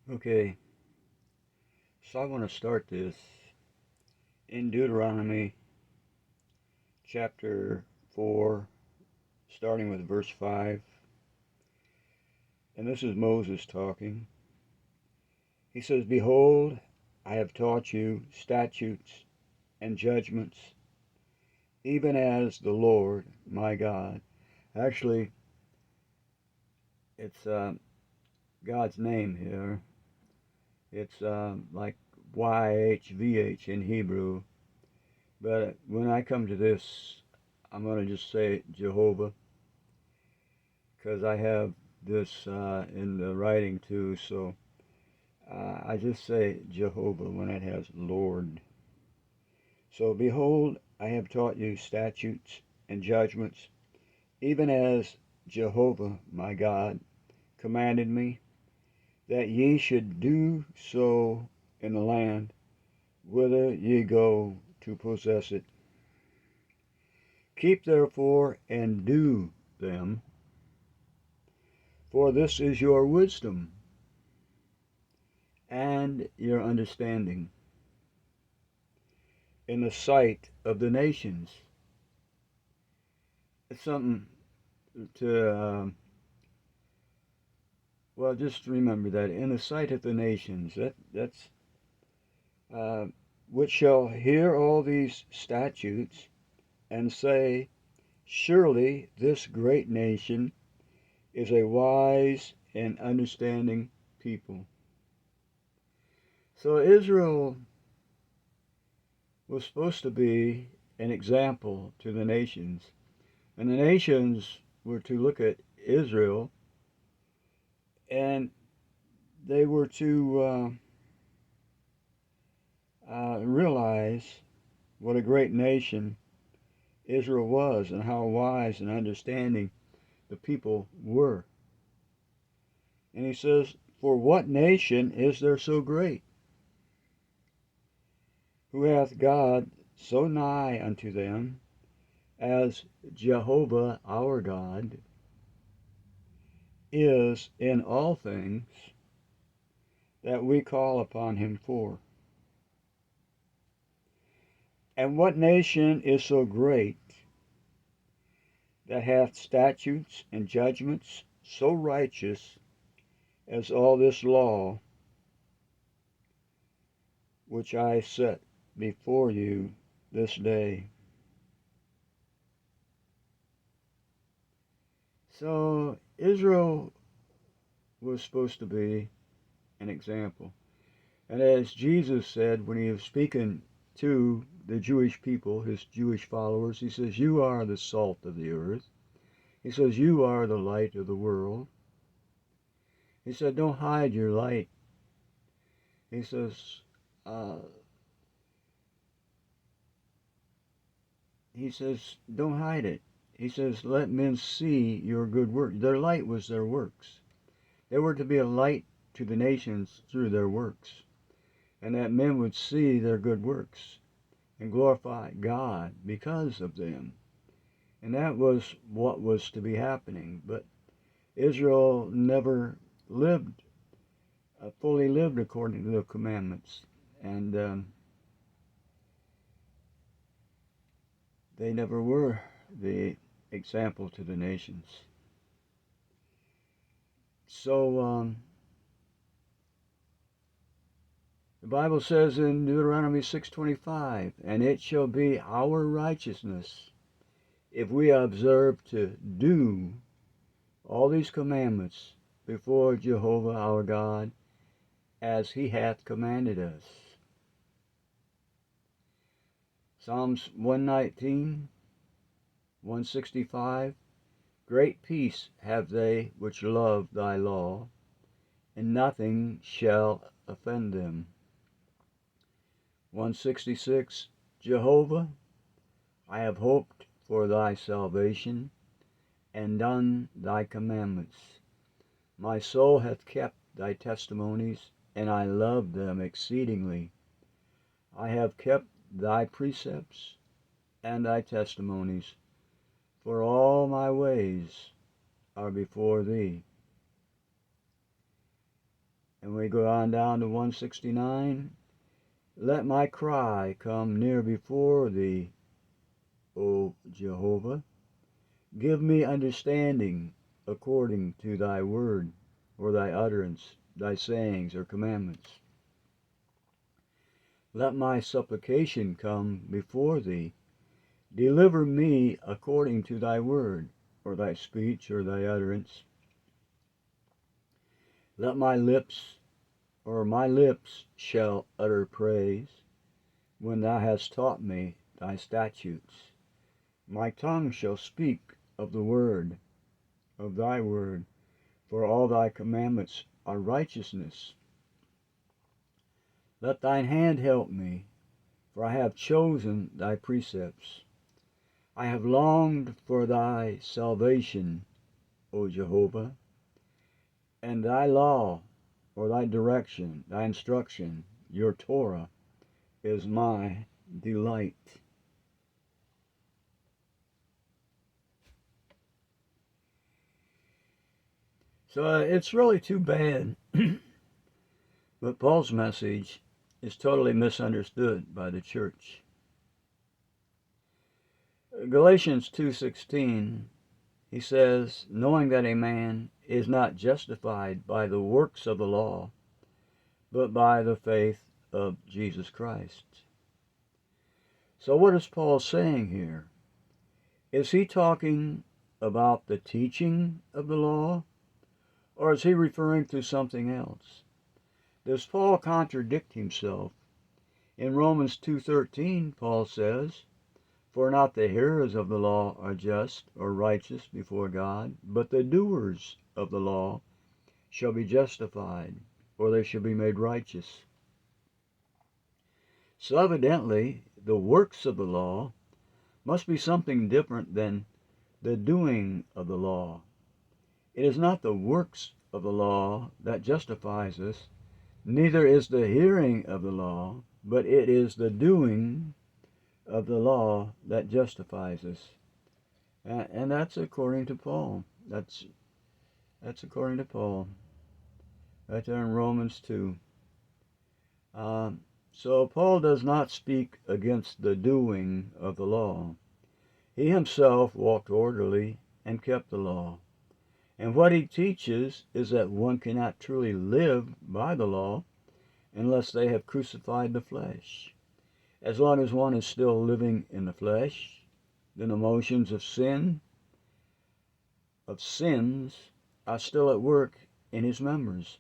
Okay, so I want to start this in Deuteronomy chapter 4, starting with verse 5. And this is Moses talking. He says, "Behold, I have taught you statutes and judgments, even as the Lord my God." Actually, it's God's name here. It's like YHVH in Hebrew. But when I come to this, I'm going to just say Jehovah, because I have this in the writing too. So I just say Jehovah when it has Lord. So behold, I have taught you statutes and judgments, even as Jehovah my God commanded me, that ye should do so in the land whither ye go to possess it. Keep therefore and do them, for this is your wisdom and your understanding in the sight of the nations. It's something to, well, just remember that in the sight of the nations, that's uh, which shall hear all these statutes and say, surely this great nation is a wise and understanding people. So Israel was supposed to be an example to the nations, and the nations were to look at Israel, and they were to realize what a great nation Israel was and how wise and understanding the people were. And he says, "For what nation is there so great, who hath God so nigh unto them, as Jehovah our God is in all things that we call upon him for? And what nation is so great, that hath statutes and judgments so righteous as all this law which I set before you this day?" So Israel was supposed to be an example. And as Jesus said when he was speaking to the Jewish people, his Jewish followers, he says, "You are the salt of the earth." He says, "You are the light of the world." He said, "Don't hide your light." He says, uh, "Don't hide it." He says, "Let men see your good work." Their light was their works. They were to be a light to the nations through their works, and that men would see their good works and glorify God because of them. And that was what was to be happening. But Israel never lived, fully lived according to the commandments. And they never were the example to the nations. So the Bible says in Deuteronomy 6:25, "And it shall be our righteousness if we observe to do all these commandments before Jehovah our God, as he hath commanded us." Psalms 119, 165, "Great peace have they which love thy law, and nothing shall offend them." 166, "Jehovah, I have hoped for thy salvation, and done thy commandments. My soul hath kept thy testimonies, and I love them exceedingly. I have kept thy precepts and thy testimonies, for all my ways are before thee. And we go on down to 169. Let my cry come near before thee, O Jehovah. Give me understanding according to thy word, or thy utterance, thy sayings or commandments. Let my supplication come before thee. Deliver me according to thy word, or thy speech, or thy utterance. Let my lips shall utter praise, when thou hast taught me thy statutes. My tongue shall speak of the word, of thy word, for all thy commandments are righteousness. Let thine hand help me, for I have chosen thy precepts. I have longed for thy salvation, O Jehovah, and thy law, or thy direction, thy instruction, your Torah, is my delight. So it's really too bad, but Paul's message is totally misunderstood by the church. Galatians 2:16, he says, knowing that a man is not justified by the works of the law, but by the faith of Jesus Christ. So what is Paul saying here? Is he talking about the teaching of the law, or is he referring to something else? Does Paul contradict himself? In Romans 2:13, Paul says, for not the hearers of the law are just or righteous before God, but the doers of the law shall be justified, or they shall be made righteous. So evidently, the works of the law must be something different than the doing of the law. It is not the works of the law that justifies us, neither is the hearing of the law, but it is the doing of the law that justifies us. And that's according to Paul. That's according to Paul. Right there in Romans 2. So Paul does not speak against the doing of the law. He himself walked orderly and kept the law. And what he teaches is that one cannot truly live by the law unless they have crucified the flesh. As long as one is still living in the flesh, then the motions of sins, are still at work in his members.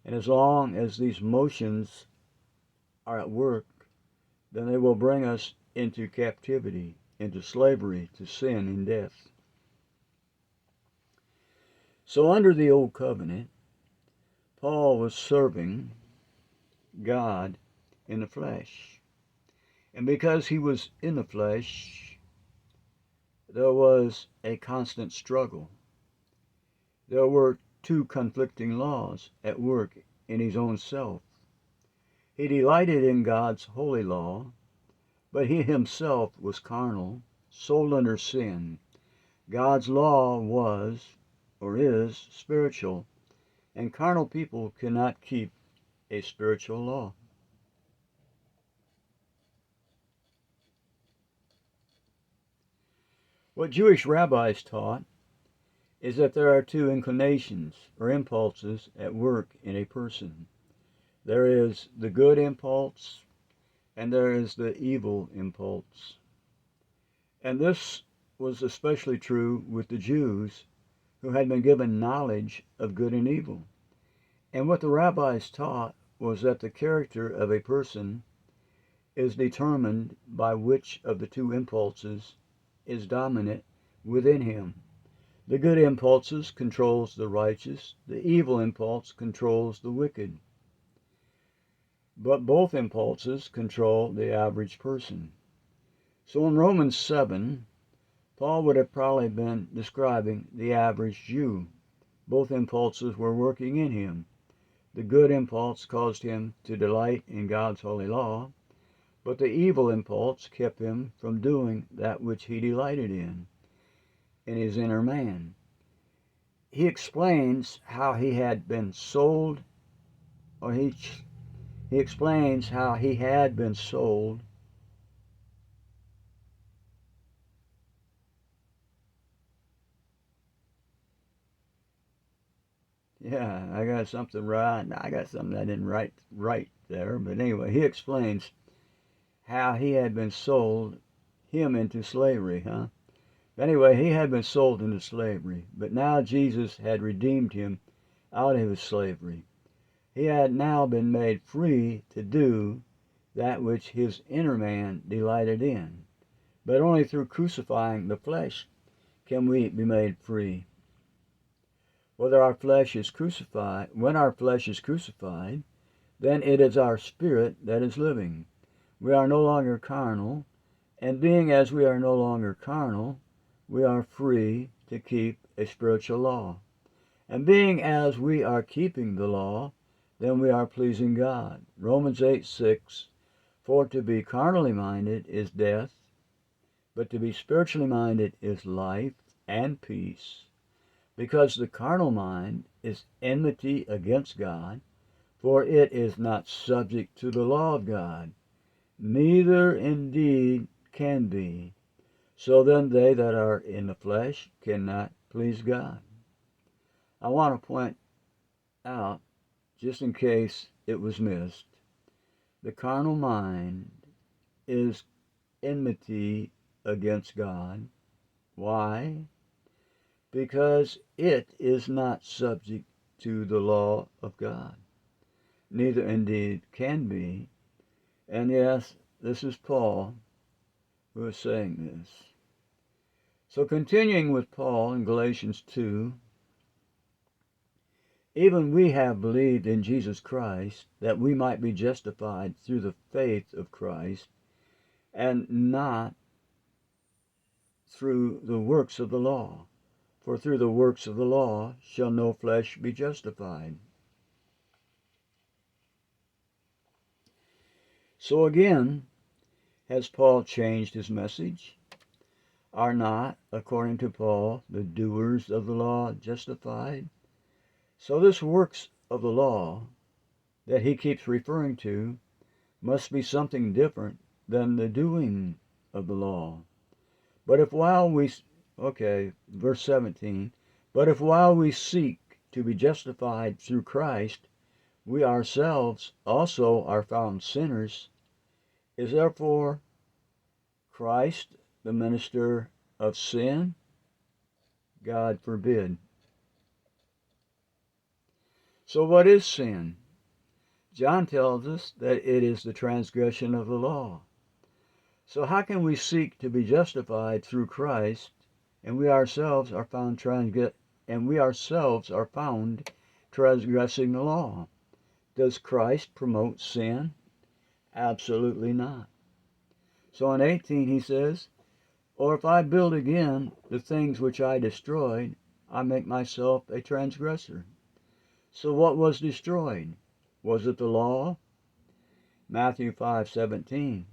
And as long as these motions are at work, then they will bring us into captivity, into slavery to sin and death. So under the old covenant, Paul was serving God in the flesh. And because he was in the flesh, there was a constant struggle. There were two conflicting laws at work in his own self. He delighted in God's holy law, but he himself was carnal, sold under sin. God's law was, or is, spiritual, and carnal people cannot keep a spiritual law. What Jewish rabbis taught is that there are two inclinations or impulses at work in a person. There is the good impulse and there is the evil impulse. And this was especially true with the Jews who had been given knowledge of good and evil. And what the rabbis taught was that the character of a person is determined by which of the two impulses is dominant within him. The good impulses controls the righteous, the evil impulse controls the wicked. But both impulses control the average person. So in Romans 7, Paul would have probably been describing the average Jew. Both impulses were working in him. The good impulse caused him to delight in God's holy law, but the evil impulse kept him from doing that which he delighted in his inner man. He explains how he had been sold or he explains how he had been sold. Yeah, I got something right. I got something I didn't write right there. But anyway, he explains how he had been sold him into slavery, huh? Anyway, he had been sold into slavery, but now Jesus had redeemed him out of his slavery. He had now been made free to do that which his inner man delighted in. But only through crucifying the flesh can we be made free. Whether our flesh is crucified, when our flesh is crucified, then it is our spirit that is living. We are no longer carnal, and being as we are no longer carnal, we are free to keep a spiritual law. And being as we are keeping the law, then we are pleasing God. Romans 8:6, for to be carnally minded is death, but to be spiritually minded is life and peace. Because the carnal mind is enmity against God, for it is not subject to the law of God, neither indeed can be. So then they that are in the flesh cannot please God. I want to point out, just in case it was missed, the carnal mind is enmity against God. Why? Because it is not subject to the law of God. Neither indeed can be. And yes, this is Paul who is saying this. So continuing with Paul in Galatians 2, even we have believed in Jesus Christ, that we might be justified through the faith of Christ, and not through the works of the law. For through the works of the law shall no flesh be justified. So again, has Paul changed his message? Are not, according to Paul, the doers of the law justified? So this works of the law that he keeps referring to must be something different than the doing of the law. But if while we, verse 17, but if while we seek to be justified through Christ, we ourselves also are found sinners, is therefore Christ the minister of sin? God forbid. So what is sin? John tells us that it is the transgression of the law. So how can we seek to be justified through Christ, and we ourselves are found transgressing the law? Does Christ promote sin? Absolutely not. So in 18 he says, or if I build again the things which I destroyed, I make myself a transgressor. So what was destroyed? Was it the law? Matthew 5:17.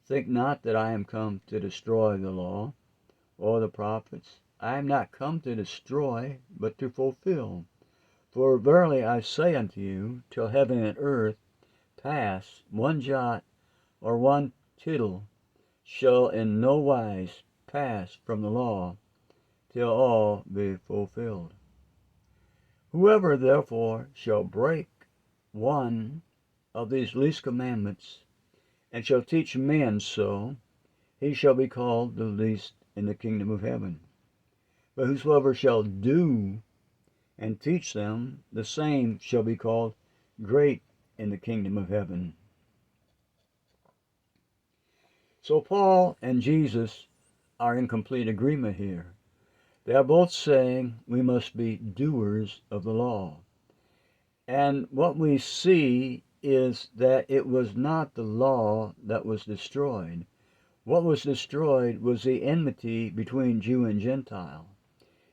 Think not that I am come to destroy the law or the prophets. I am not come to destroy, but to fulfill. For verily I say unto you, till heaven and earth pass, one jot or one tittle shall in no wise pass from the law, till all be fulfilled. Whoever therefore shall break one of these least commandments, and shall teach men so, he shall be called the least in the kingdom of heaven. But whosoever shall do and teach them, the same shall be called great in the kingdom of heaven. So Paul and Jesus are in complete agreement here. They are both saying we must be doers of the law. And what we see is that it was not the law that was destroyed. What was destroyed was the enmity between Jew and Gentile.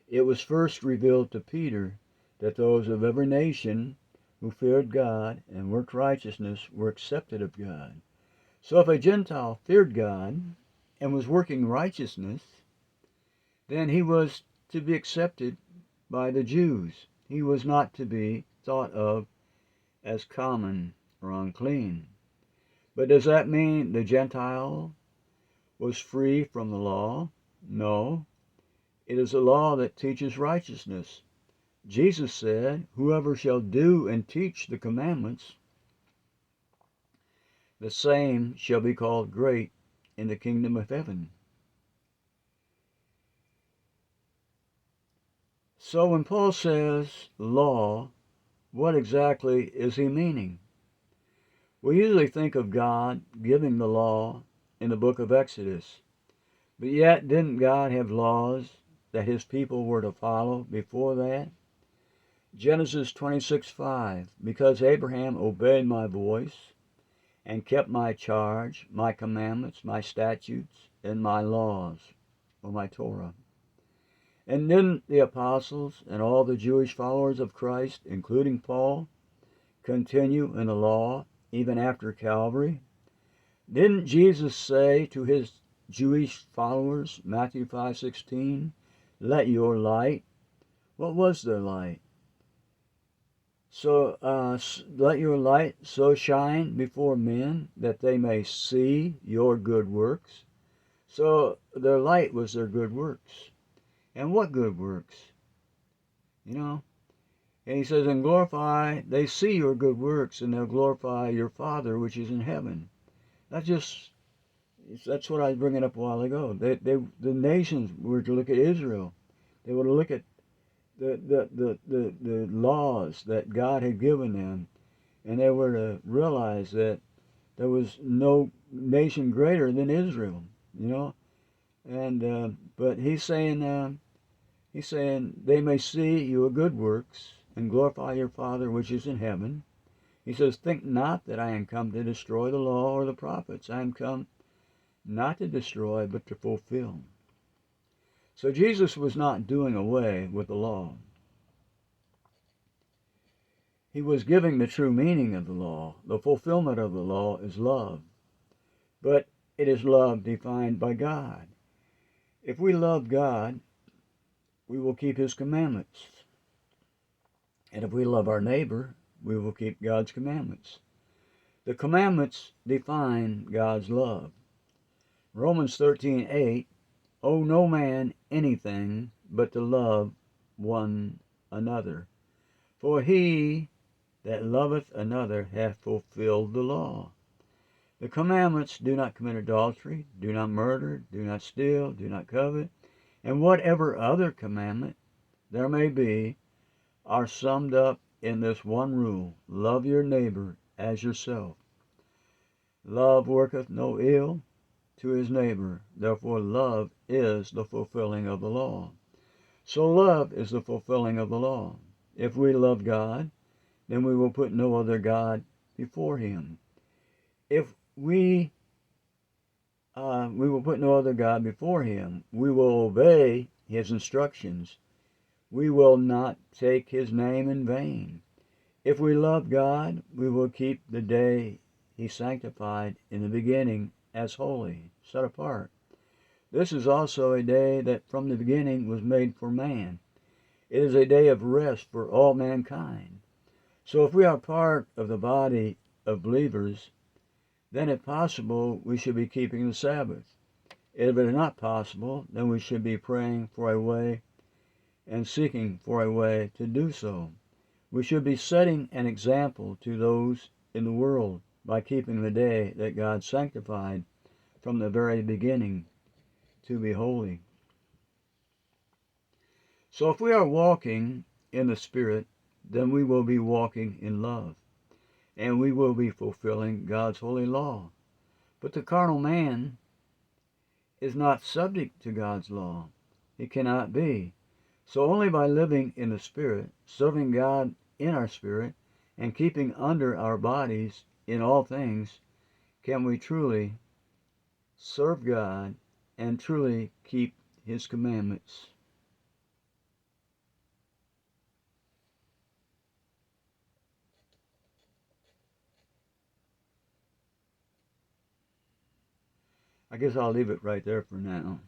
It was first revealed to Peter that those of every nation who feared God and worked righteousness were accepted of God. So if a Gentile feared God and was working righteousness, then he was to be accepted by the Jews. He was not to be thought of as common or unclean. But does that mean the Gentile was free from the law? No. It is a law that teaches righteousness. Jesus said, "Whoever shall do and teach the commandments, the same shall be called great in the kingdom of heaven." So when Paul says law, what exactly is he meaning? We usually think of God giving the law in the book of Exodus. But yet, didn't God have laws that his people were to follow before that? Genesis 26:5, because Abraham obeyed my voice and kept my charge, my commandments, my statutes, and my laws, or my Torah. And didn't the apostles and all the Jewish followers of Christ, including Paul, continue in the law even after Calvary? Didn't Jesus say to his Jewish followers, Matthew 5:16, "Let your light," what was their light? So let your light so shine before men that they may see your good works. So their light was their good works. And what good works? You know? And he says, "And glorify," they see your good works, and they'll glorify your Father which is in heaven. That's what I was bringing up a while ago. The nations were to look at Israel. They were to look at the laws that God had given them, and they were to realize that there was no nation greater than Israel, you know. And but he's saying they may see your good works and glorify your Father which is in heaven. He says, "Think not that I am come to destroy the law or the prophets. I am come not to destroy, but to fulfill." So Jesus was not doing away with the law. He was giving the true meaning of the law. The fulfillment of the law is love. But it is love defined by God. If we love God, we will keep his commandments. And if we love our neighbor, we will keep God's commandments. The commandments define God's love. Romans 13:8, "Owe no man anything but to love one another. For he that loveth another hath fulfilled the law." The commandments: do not commit adultery, do not murder, do not steal, do not covet, and whatever other commandment there may be, are summed up in this one rule: love your neighbor as yourself. Love worketh no ill to his neighbor. Therefore love is the fulfilling of the law. So love is the fulfilling of the law. If we love God, then we will put no other God before him. If we will put no other God before him, we will obey his instructions. We will not take his name in vain. If we love God, we will keep the day he sanctified in the beginning as holy, set apart. This is also a day that from the beginning was made for man. It is a day of rest for all mankind. So if we are part of the body of believers, then if possible, we should be keeping the Sabbath. If it is not possible, then we should be praying for a way and seeking for a way to do so. We should be setting an example to those in the world by keeping the day that God sanctified from the very beginning to be holy. So if we are walking in the Spirit, then we will be walking in love, and we will be fulfilling God's holy law. But the carnal man is not subject to God's law. He cannot be. So only by living in the Spirit, serving God in our spirit, and keeping under our bodies in all things, can we truly serve God and truly keep his commandments. I guess I'll leave it right there for now.